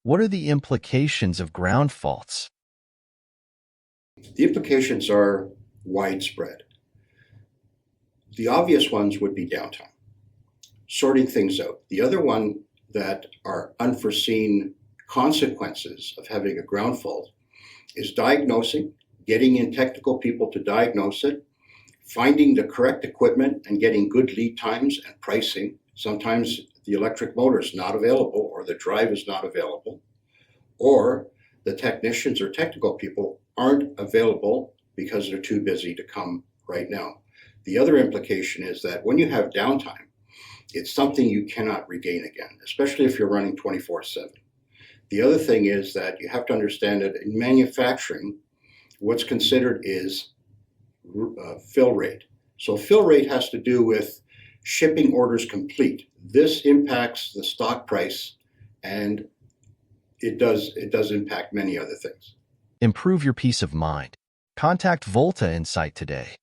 What are the implications of ground faults? The implications are widespread. The obvious ones would be downtime, sorting things out. The other one that are unforeseen consequences of having a ground fault is diagnosing, getting in technical people to diagnose it, finding the correct equipment and getting good lead times and pricing. Sometimes the electric motor is not available or the drive is not available, or the technicians or technical people aren't available because they're too busy to come right now. The other implication is that when you have downtime, it's something you cannot regain again, especially if you're running 24/7. The other thing is that you have to understand that in manufacturing, what's considered is fill rate. So fill rate has to do with shipping orders complete. This impacts the stock price, and it does impact many other things. Improve your peace of mind. Contact Volta Insite today.